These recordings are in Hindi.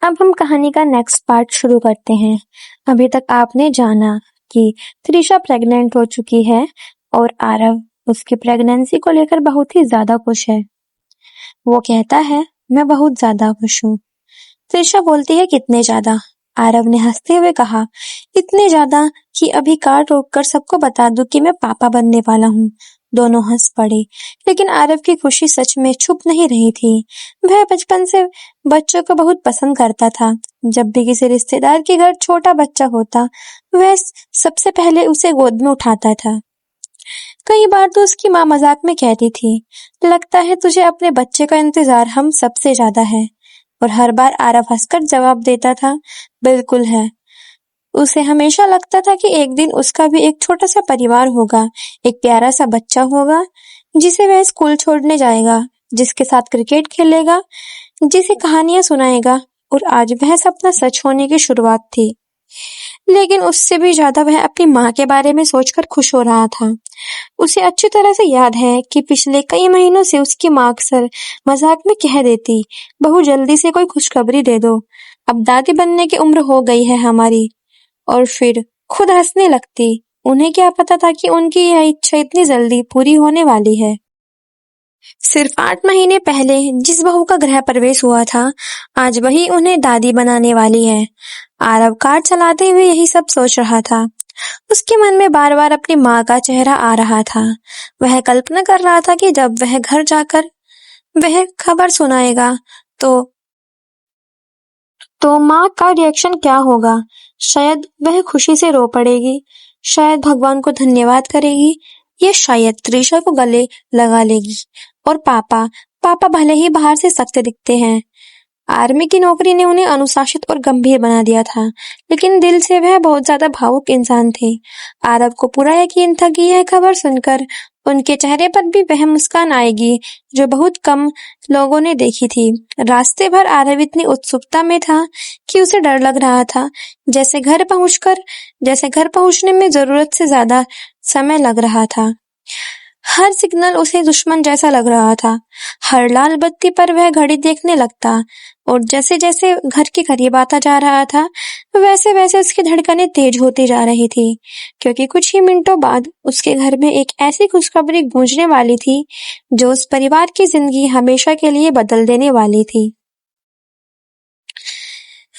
अब हम कहानी का नेक्स्ट पार्ट शुरू करते हैं। अभी तक आपने जाना कि त्रिशा प्रेग्नेंट हो चुकी है और आरव उसकी प्रेगनेंसी को लेकर बहुत ही ज्यादा खुश है। वो कहता है, मैं बहुत ज्यादा खुश हूँ। त्रिशा बोलती है, कितने ज्यादा? आरव ने हंसते हुए कहा, इतने ज्यादा कि अभी कार रोककर सबको बता दूं कि मैं पापा बनने वाला हूँ। दोनों हंस पड़े, लेकिन आरव की खुशी सच में छुप नहीं रही थी। वह बचपन से बच्चों को बहुत पसंद करता था। जब भी किसी रिश्तेदार के घर छोटा बच्चा होता, वह सबसे पहले उसे गोद में उठाता था। कई बार तो उसकी माँ मजाक में कहती थी, लगता है तुझे अपने बच्चे का इंतजार हम सबसे ज्यादा है। और हर बार आरव हंसकर जवाब देता था, बिल्कुल है। उसे हमेशा लगता था कि एक दिन उसका भी एक छोटा सा परिवार होगा, एक प्यारा सा बच्चा होगा जिसे वह स्कूल छोड़ने जाएगा, जिसके साथ क्रिकेट खेलेगा, जिसे कहानियां सुनाएगा। और आज वह सपना सच होने की शुरुआत थी। लेकिन उससे भी ज्यादा वह अपनी माँ के बारे में सोचकर खुश हो रहा था। उसे अच्छी तरह से याद है कि पिछले कई महीनों से उसकी माँ अक्सर मजाक में कह देती, बहू जल्दी से कोई खुशखबरी दे दो, अब दादी बनने की उम्र हो गई है हमारी। और फिर खुद हंसने लगती। उन्हें क्या पता था कि उनकी यह इच्छा इतनी जल्दी पूरी होने वाली है। सिर्फ 8 महीने पहले जिस बहू का गृह प्रवेश हुआ था, आज वही उन्हें दादी बनाने वाली है। आरव कार चलाते हुए यही सब सोच रहा था। उसके मन में बार बार अपनी माँ का चेहरा आ रहा था। वह कल्पना कर रहा था कि जब वह घर जाकर वह खबर सुनाएगा तो माँ का रिएक्शन क्या होगा। शायद वह खुशी से रो पड़ेगी, शायद भगवान को धन्यवाद करेगी, या शायद त्रिशा को गले लगा लेगी। और पापा भले ही बाहर से सख्त दिखते हैं, आर्मी की नौकरी ने उन्हें अनुशासित और गंभीर बना दिया था, लेकिन दिल से वह बहुत ज्यादा भावुक इंसान थे। आरव को पूरा यकीन था कि यह खबर सुनकर उनके चेहरे पर भी वह मुस्कान आएगी जो बहुत कम लोगों ने देखी थी। रास्ते भर आरव इतनी उत्सुकता में था कि उसे डर लग रहा था, जैसे घर पहुंचने में जरूरत से ज्यादा समय लग रहा था। हर सिग्नल उसे दुश्मन जैसा लग रहा था। हर लाल बत्ती पर वह घड़ी देखने लगता और जैसे जैसे घर के करीब आता जा रहा था, वैसे वैसे उसकी धड़कनें तेज होती जा रही थी, क्योंकि कुछ ही मिनटों बाद उसके घर में एक ऐसी खुशखबरी गूंजने वाली थी जो उस परिवार की जिंदगी हमेशा के लिए बदल देने वाली थी।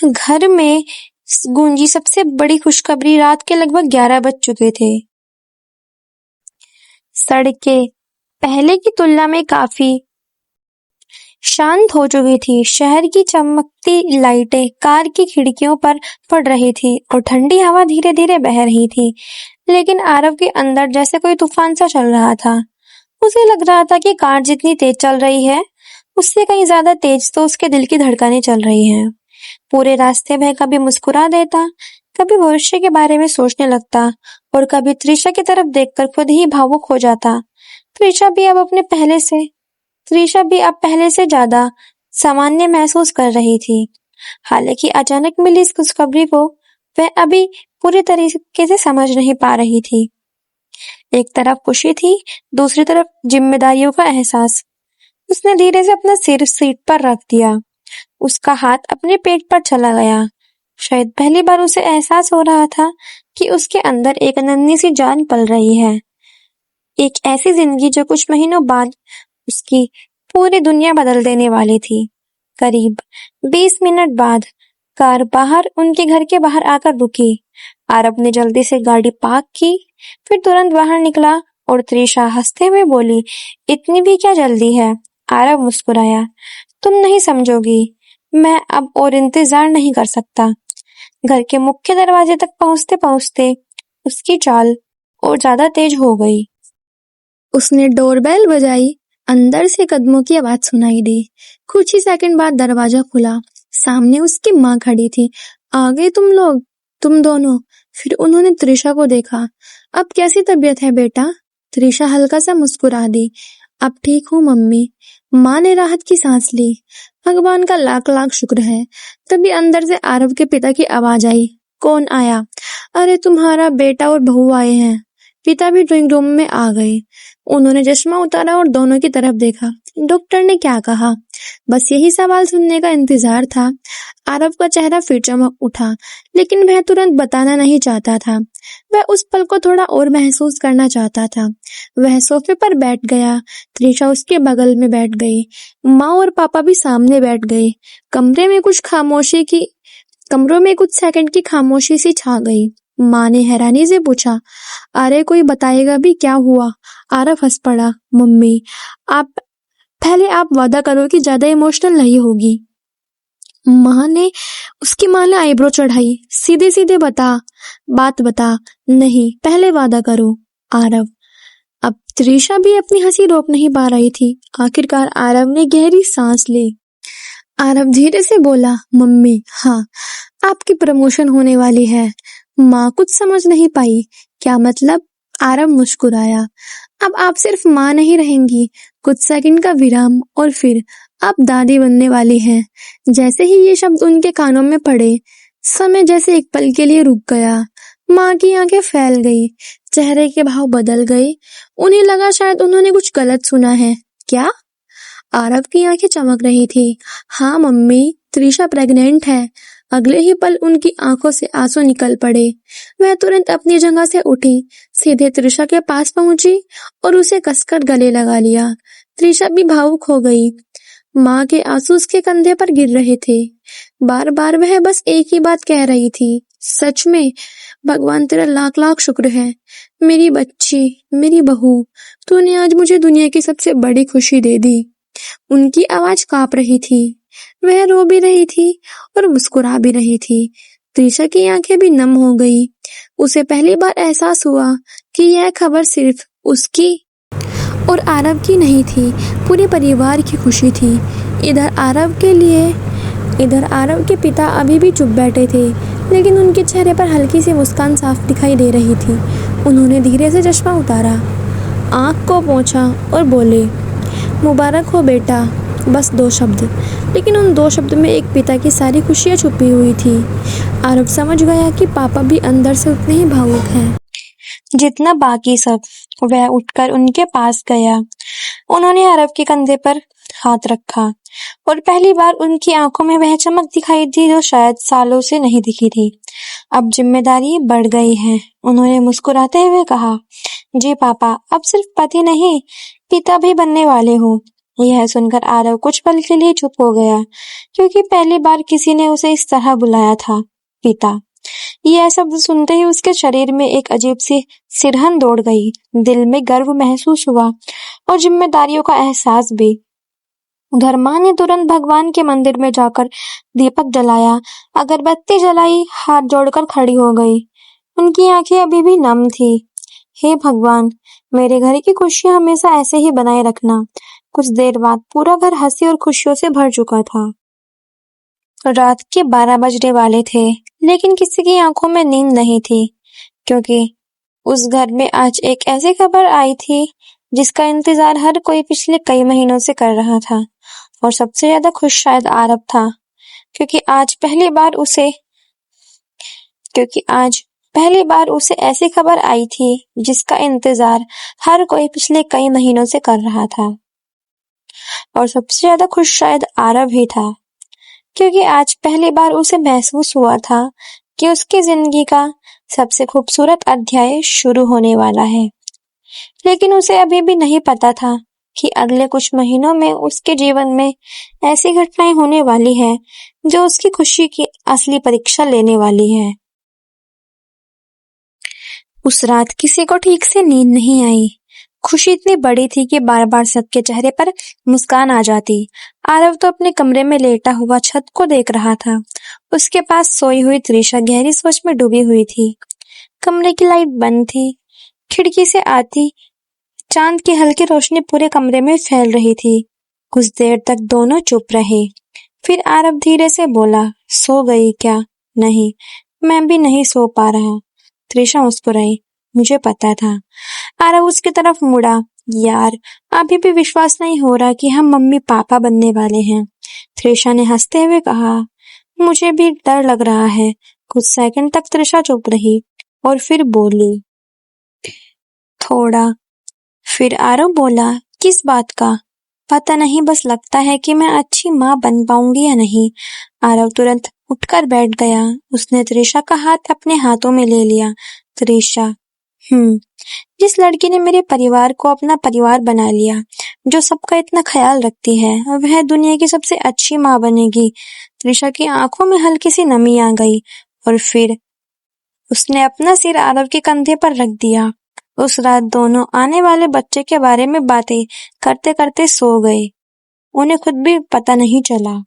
घर में गूंजी सबसे बड़ी खुशखबरी रात के लगभग 11 बज चुके थे। सड़कें पहले की तुलना में काफी शांत हो चुकी थी। शहर की चमकती लाइटें कार की खिड़कियों पर पड़ रही थी और ठंडी हवा धीरे धीरे बह रही थी। लेकिन आरव के अंदर जैसे कोई तूफान सा चल रहा था। उसे लग रहा था कि कार जितनी तेज चल रही है, उससे कहीं ज्यादा तेज तो उसके दिल की धड़कनें चल रही हैं। पूरे रास्ते वह कभी मुस्कुरा देता, कभी भविष्य के बारे में सोचने लगता और कभी त्रिशा की तरफ देखकर खुद ही भावुक हो जाता। त्रिशा भी अब पहले से ज्यादा सामान्य महसूस कर रही थी। हालांकि अचानक मिली इस खुशखबरी को वह अभी पूरी तरीके से समझ नहीं पा रही थी। एक तरफ खुशी थी, दूसरी तरफ जिम्मेदारियों का एहसास। उसने धीरे से अपना सिर सीट पर रख दिया। उसका हाथ अपने पेट पर चला गया। शायद पहली बार उसे एहसास हो रहा था कि उसके अंदर एक नन्ही सी जान पल रही है। एक ऐसी जिंदगी जो कुछ महीनों बाद उसकी पूरी दुनिया बदल देने वाली थी। करीब 20 मिनट बाद कार उनके घर के बाहर आकर रुकी। आरव ने जल्दी से गाड़ी पार्क की, फिर तुरंत बाहर निकला और त्रिशा हंसते हुए बोली, इतनी भी क्या जल्दी है? आरव मुस्कुराया, तुम नहीं समझोगी, मैं अब और इंतजार नहीं कर सकता। घर के मुख्य दरवाजे तक पहुंचते पहुंचते उसकी चाल और ज्यादा तेज हो गई। उसने डोरबेल बजाई। अंदर से कदमों की आवाज सुनाई दी। कुछ ही सेकंड बाद दरवाजा खुला। सामने उसकी माँ खड़ी थी। आ गए तुम लोग, तुम दोनों। फिर उन्होंने त्रिशा को देखा। अब कैसी तबीयत है बेटा? त्रिशा हल्का सा मुस्कुरा दी। अब ठीक हूँ मम्मी। माँ ने राहत की सांस ली। भगवान का लाख लाख शुक्र है। तभी अंदर से आरव के पिता की आवाज आई, कौन आया? अरे तुम्हारा बेटा और बहू आए हैं। पिता भी ड्राइंग रूम में आ गए। उन्होंने चश्मा उतारा और दोनों की तरफ देखा। डॉक्टर ने क्या कहा? बस यही सवाल सुनने का इंतजार था। आरव का चेहरा फिर चमक उठा, लेकिन वह तुरंत बताना नहीं चाहता था। वह उस पल को थोड़ा और महसूस करना चाहता था। वह सोफे पर बैठ गया। त्रिशा उसके बगल में बैठ गई। माँ और पापा भी सामने बैठ गए। कमरों में कुछ सेकंड की खामोशी सी छा गई। माँ ने हैरानी से पूछा, अरे कोई बताएगा भी क्या हुआ? आरव हंस पड़ा। मम्मी, आप आप वादा करो कि ज्यादा इमोशनल नहीं होगी। उसकी माँ ने आईब्रो चढ़ाई। सीधे सीधे बात बता। नहीं, पहले वादा करो। आरव। अब त्रिशा भी अपनी हंसी रोक नहीं पा रही थी। आखिरकार आरव ने गहरी सांस ली। आरव धीरे से बोला, मम्मी, हाँ, आपकी प्रमोशन होने वाली है। माँ कुछ समझ नहीं पाई। क्या मतलब? आरव मुस्कुराया। अब आप सिर्फ माँ नहीं रहेंगी। कुछ सेकंड का विराम और फिर आप दादी बनने वाली हैं। जैसे ही ये शब्द उनके कानों में पड़े, समय जैसे एक पल के लिए रुक गया। माँ की आंखें फैल गई, चेहरे के भाव बदल गए। उन्हें लगा शायद उन्होंने कुछ गलत सुना है। क्या? आरव की आंखें चमक रही थी। हाँ मम्मी, त्रिशा प्रेग्नेंट है। अगले ही पल उनकी आंखों से आंसू निकल पड़े। वह तुरंत अपनी जगह से उठी, सीधे त्रिशा के पास पहुंची और उसे कसकर गले लगा लिया। त्रिशा भी भावुक हो गई। माँ के आंसू उसके कंधे पर गिर रहे थे। बार बार वह बस एक ही बात कह रही थी, सच में, भगवान तेरा लाख लाख शुक्र है। मेरी बच्ची, मेरी बहू, तूने आज मुझे दुनिया की सबसे बड़ी खुशी दे दी। उनकी आवाज कांप रही थी। वह रो भी रही थी और मुस्कुरा भी रही थी। त्रिशा की आंखें भी नम हो गई। उसे पहली बार एहसास हुआ कि यह खबर सिर्फ उसकी और आरव की नहीं थी, पूरे परिवार की खुशी थी। इधर आरव के पिता अभी भी चुप बैठे थे, लेकिन उनके चेहरे पर हल्की सी मुस्कान साफ दिखाई दे रही थी। उन्होंने धीरे से चश्मा उतारा, आंख को पोंछा और बोले, मुबारक हो बेटा। बस 2 शब्द, लेकिन उन 2 शब्द में एक पिता की सारी खुशियाँ छुपी हुई थी। आरव समझ गया कि पापा भी अंदर से उतने ही भावुक हैं जितना बाकी सब। वह उठकर उनके पास गया। उन्होंने आरव के कंधे पर हाथ रखा और पहली बार उनकी आंखों में वह चमक दिखाई दी जो शायद सालों से नहीं दिखी थी। अब जिम्मेदारी बढ़ गई है, उन्होंने मुस्कुराते हुए कहा। जी पापा, अब सिर्फ पति नहीं, पिता भी बनने वाले हो। यह सुनकर आरव कुछ पल के लिए चुप हो गया, क्योंकि पहली बार किसी ने उसे इस तरह बुलाया था, पिता। यह शब्द सुनते ही उसके शरीर में एक अजीब सी सिरहन दौड़ गई। दिल में गर्व महसूस हुआ और जिम्मेदारियों का एहसास भी। उधर माँ ने तुरंत भगवान के मंदिर में जाकर दीपक जलाया, अगरबत्ती जलाई, हाथ जोड़कर खड़ी हो गई। उनकी आंखें अभी भी नम थी। हे भगवान, मेरे घर की खुशियां हमेशा ऐसे ही बनाए रखना। कुछ देर बाद पूरा घर हंसी और खुशियों से भर चुका था। रात के 12 बजने वाले थे, लेकिन किसी की आंखों में नींद नहीं थी, क्योंकि उस घर में आज एक ऐसी खबर आई थी जिसका इंतजार हर कोई पिछले कई महीनों से कर रहा था। और सबसे ज्यादा खुश शायद आरव था, क्योंकि आज पहली बार उसे ऐसी खबर आई थी जिसका इंतजार हर कोई पिछले कई महीनों से कर रहा था। और सबसे ज्यादा खुश शायद आरव ही था, क्योंकि आज पहली बार उसे महसूस हुआ था कि उसकी जिंदगी का सबसे खूबसूरत अध्याय शुरू होने वाला है। लेकिन उसे अभी भी नहीं पता था कि अगले कुछ महीनों में उसके जीवन में ऐसी घटनाएं होने वाली है जो उसकी खुशी की असली परीक्षा लेने वाली है। उस रात किसी को ठीक से नींद नहीं आई। खुशी इतनी बड़ी थी कि बार बार सबके चेहरे पर मुस्कान आ जाती। आरव तो अपने कमरे में लेटा हुआ छत को देख रहा था। उसके पास सोई हुई त्रिशा गहरी सोच में डूबी हुई थी। कमरे की लाइट बंद थी। खिड़की से आती चांद की हल्की रोशनी पूरे कमरे में फैल रही थी। कुछ देर तक दोनों चुप रहे। फिर आरव धीरे से बोला, सो गई क्या? नहीं, मैं भी नहीं सो पा रहा। त्रिशा मुस्कुराई, मुझे पता था। आरव उसकी तरफ मुड़ा। यार, अभी भी विश्वास नहीं हो रहा कि हम मम्मी पापा बनने वाले हैं। त्रिशा ने हंसते हुए कहा, मुझे भी डर लग रहा है। कुछ सेकंड तक त्रिशा चुप रही और फिर बोली, थोड़ा। फिर आरव बोला, किस बात का? पता नहीं, बस लगता है कि मैं अच्छी माँ बन पाऊंगी या नहीं। आरव तुरंत उठकर बैठ गया। उसने त्रिशा का हाथ अपने हाथों में ले लिया। त्रिशा, जिस लड़की ने मेरे परिवार को अपना परिवार बना लिया, जो सबका इतना ख्याल रखती है, वह दुनिया की सबसे अच्छी माँ बनेगी। त्रिशा की आंखों में हल्की सी नमी आ गई और फिर उसने अपना सिर आरव के कंधे पर रख दिया। उस रात दोनों आने वाले बच्चे के बारे में बातें करते करते सो गए। उन्हें खुद भी पता नहीं चला।